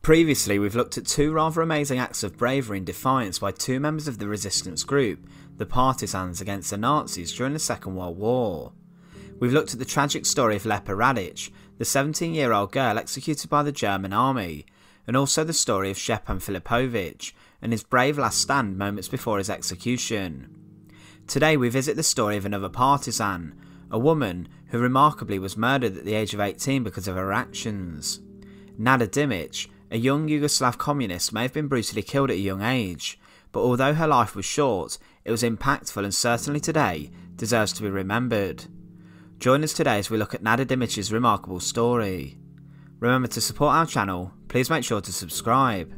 Previously, we've looked at two rather amazing acts of bravery and defiance by two members of the resistance group, the Partisans, against the Nazis during the Second World War. We've looked at the tragic story of Lepa Radic, the 17-year-old girl executed by the German army, and also the story of Stepan Filipovic and his brave last stand moments before his execution. Today we visit the story of another partisan, a woman who remarkably was murdered at the age of 18 because of her actions. Nada Dimic, a young Yugoslav communist, may have been brutally killed at a young age, but although her life was short, it was impactful and certainly today deserves to be remembered. Join us today as we look at Nada Dimic's remarkable story. Remember to support our channel, please make sure to subscribe.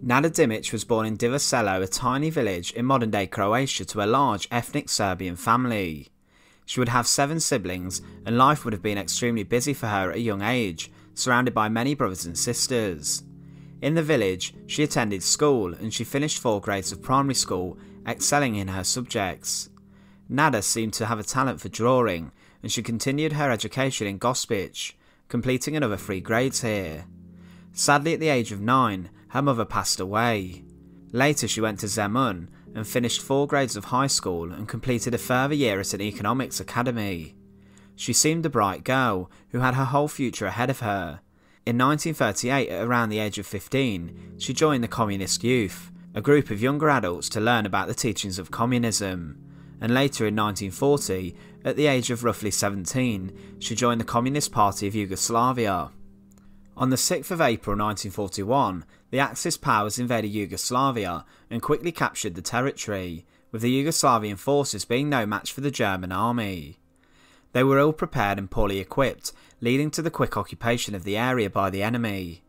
Nada Dimic was born in Divo Selo, a tiny village in modern-day Croatia, to a large ethnic Serbian family. She would have 7 siblings, and life would have been extremely busy for her at a young age, surrounded by many brothers and sisters. In the village, she attended school and she finished 4 grades of primary school, excelling in her subjects. Nada seemed to have a talent for drawing, and she continued her education in Gospic, completing another 3 grades here. Sadly, at the age of 9, her mother passed away. Later she went to Zemun and finished 4 grades of high school and completed a further year at an economics academy. She seemed a bright girl who had her whole future ahead of her. In 1938, at around the age of 15, she joined the Communist Youth, a group of younger adults to learn about the teachings of communism, and later in 1940, at the age of roughly 17, she joined the Communist Party of Yugoslavia. On the 6th of April 1941, the Axis powers invaded Yugoslavia and quickly captured the territory, with the Yugoslavian forces being no match for the German army. They were ill prepared and poorly equipped, leading to the quick occupation of the area by the enemy.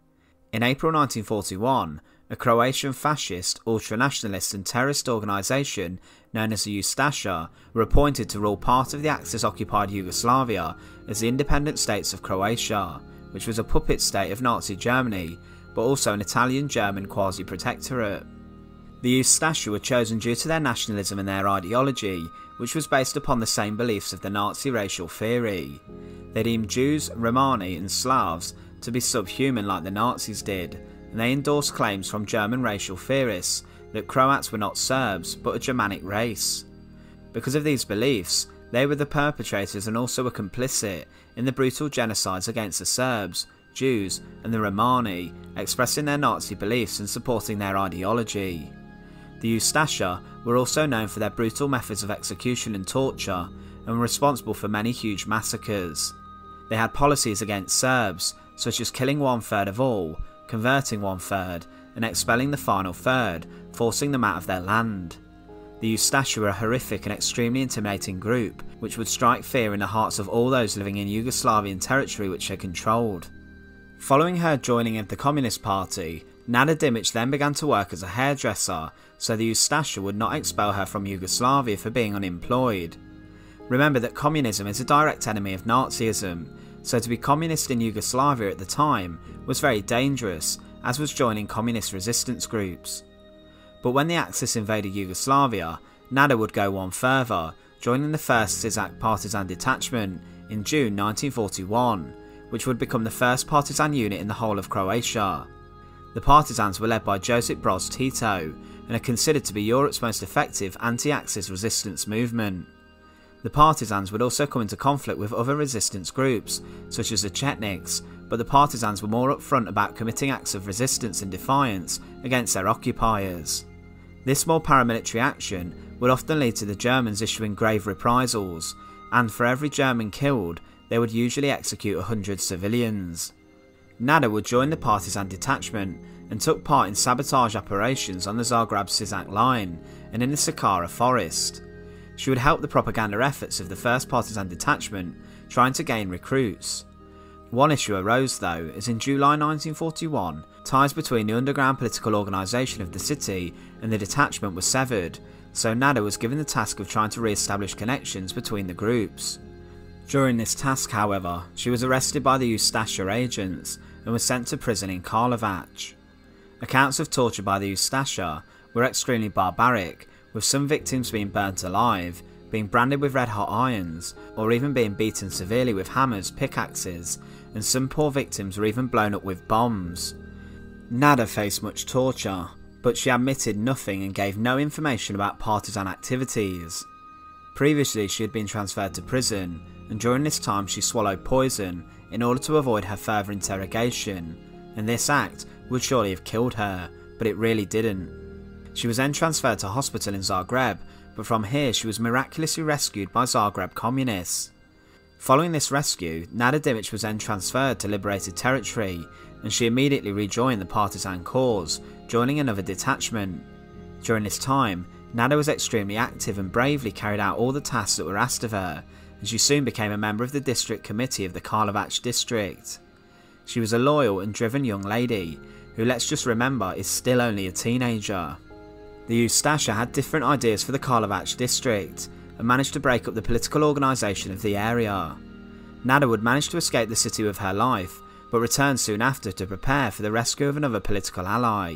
In April 1941, a Croatian fascist, ultranationalist and terrorist organisation known as the Ustase were appointed to rule part of the Axis-occupied Yugoslavia as the independent states of Croatia, which was a puppet state of Nazi Germany, but also an Italian-German quasi-protectorate. The Ustase were chosen due to their nationalism and their ideology, which was based upon the same beliefs of the Nazi racial theory. They deemed Jews, Romani and Slavs to be subhuman like the Nazis did, and they endorsed claims from German racial theorists that Croats were not Serbs but a Germanic race. Because of these beliefs, they were the perpetrators and also were complicit in the brutal genocides against the Serbs, Jews and the Romani, expressing their Nazi beliefs and supporting their ideology. The Ustase were also known for their brutal methods of execution and torture, and were responsible for many huge massacres. They had policies against Serbs, such as killing 1/3 of all, converting 1/3, and expelling the final third, forcing them out of their land. The Ustase were a horrific and extremely intimidating group, which would strike fear in the hearts of all those living in Yugoslavian territory which they controlled. Following her joining of the Communist Party, Nada Dimic then began to work as a hairdresser, so the Ustase would not expel her from Yugoslavia for being unemployed. Remember that communism is a direct enemy of Nazism, so to be communist in Yugoslavia at the time was very dangerous, as was joining communist resistance groups. But when the Axis invaded Yugoslavia, Nada would go one further, joining the 1st Sizak Partisan Detachment in June 1941, which would become the first partisan unit in the whole of Croatia. The Partisans were led by Josip Broz Tito and are considered to be Europe's most effective anti-Axis resistance movement. The Partisans would also come into conflict with other resistance groups, such as the Chetniks, but the Partisans were more upfront about committing acts of resistance and defiance against their occupiers. This more paramilitary action would often lead to the Germans issuing grave reprisals, and for every German killed, they would usually execute 100 civilians. Nada would join the Partisan detachment and took part in sabotage operations on the Zagreb-Sisak line and in the Saqqara forest. She would help the propaganda efforts of the 1st Partisan detachment, trying to gain recruits. One issue arose though, as in July 1941, ties between the underground political organisation of the city and the detachment were severed, so Nada was given the task of trying to re-establish connections between the groups. During this task, however, she was arrested by the Ustase agents and was sent to prison in Karlovac. Accounts of torture by the Ustase were extremely barbaric, with some victims being burnt alive, being branded with red-hot irons, or even being beaten severely with hammers, pickaxes, and some poor victims were even blown up with bombs. Nada faced much torture, but she admitted nothing and gave no information about partisan activities. Previously she had been transferred to prison, and during this time she swallowed poison in order to avoid her further interrogation, and this act would surely have killed her, but it really didn't. She was then transferred to hospital in Zagreb, but from here she was miraculously rescued by Zagreb communists. Following this rescue, Nada Dimic was then transferred to liberated territory, and she immediately rejoined the partisan cause, joining another detachment. During this time, Nada was extremely active and bravely carried out all the tasks that were asked of her, and she soon became a member of the district committee of the Karlovac district. She was a loyal and driven young lady, who, let's just remember, is still only a teenager. The Ustase had different ideas for the Karlovac district, and managed to break up the political organisation of the area. Nada would manage to escape the city with her life, but returned soon after to prepare for the rescue of another political ally.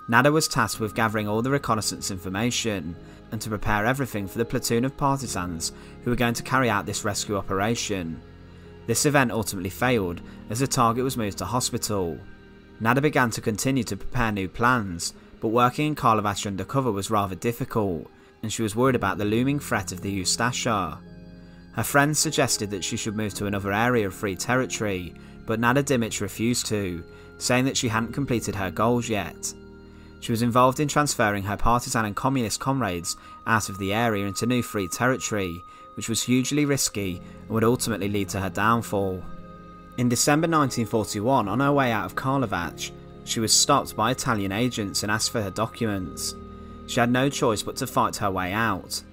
Nada was tasked with gathering all the reconnaissance information, and to prepare everything for the platoon of partisans who were going to carry out this rescue operation. This event ultimately failed, as the target was moved to hospital. Nada began to continue to prepare new plans, but working in Karlovac undercover was rather difficult, and she was worried about the looming threat of the Ustase. Her friends suggested that she should move to another area of free territory, but Nada Dimic refused to, saying that she hadn't completed her goals yet. She was involved in transferring her partisan and communist comrades out of the area into new free territory, which was hugely risky and would ultimately lead to her downfall. In December 1941, on her way out of Karlovac, she was stopped by Italian agents and asked for her documents. She had no choice but to fight her way out.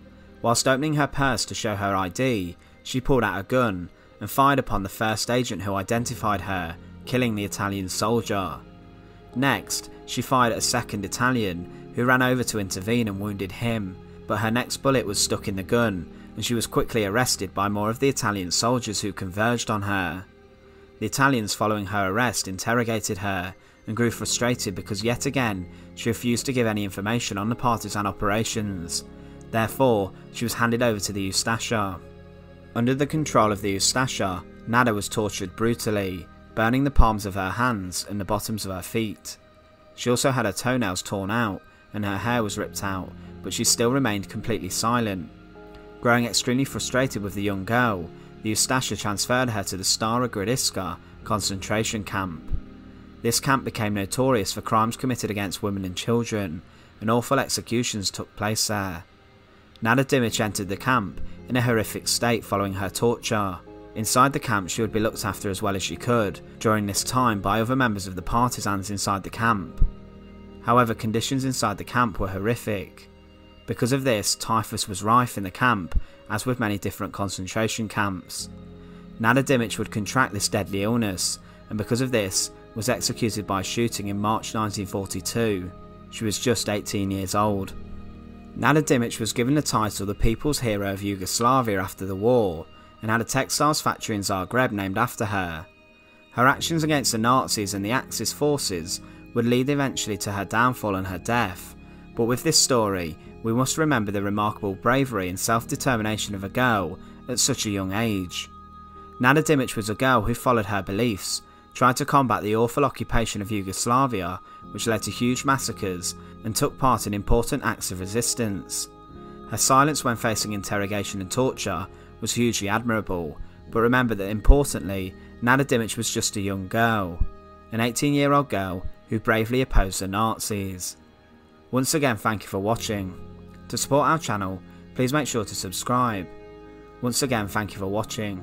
Whilst opening her purse to show her ID, she pulled out a gun and fired upon the first agent who identified her, killing the Italian soldier. Next, she fired at a second Italian, who ran over to intervene and wounded him, but her next bullet was stuck in the gun, and she was quickly arrested by more of the Italian soldiers who converged on her. The Italians following her arrest interrogated her, and grew frustrated because yet again she refused to give any information on the partisan operations. Therefore, she was handed over to the Ustase. Under the control of the Ustase, Nada was tortured brutally, burning the palms of her hands and the bottoms of her feet. She also had her toenails torn out and her hair was ripped out, but she still remained completely silent. Growing extremely frustrated with the young girl, the Ustase transferred her to the Stara Gradiska concentration camp. This camp became notorious for crimes committed against women and children, and awful executions took place there. Nada Dimic entered the camp in a horrific state following her torture. Inside the camp she would be looked after as well as she could, during this time by other members of the partisans inside the camp. However, conditions inside the camp were horrific. Because of this, typhus was rife in the camp, as with many different concentration camps. Nada Dimic would contract this deadly illness, and because of this, was executed by shooting in March 1942. She was just 18 years old. Nada Dimic was given the title the People's Hero of Yugoslavia after the war, and had a textiles factory in Zagreb named after her. Her actions against the Nazis and the Axis forces would lead eventually to her downfall and her death, but with this story we must remember the remarkable bravery and self-determination of a girl at such a young age. Nada Dimic was a girl who followed her beliefs, tried to combat the awful occupation of Yugoslavia, which led to huge massacres, and took part in important acts of resistance. Her silence when facing interrogation and torture was hugely admirable, but remember that importantly, Nada Dimic was just a young girl, an 18-year-old girl who bravely opposed the Nazis. Once again, thank you for watching. To support our channel, please make sure to subscribe. Once again, thank you for watching.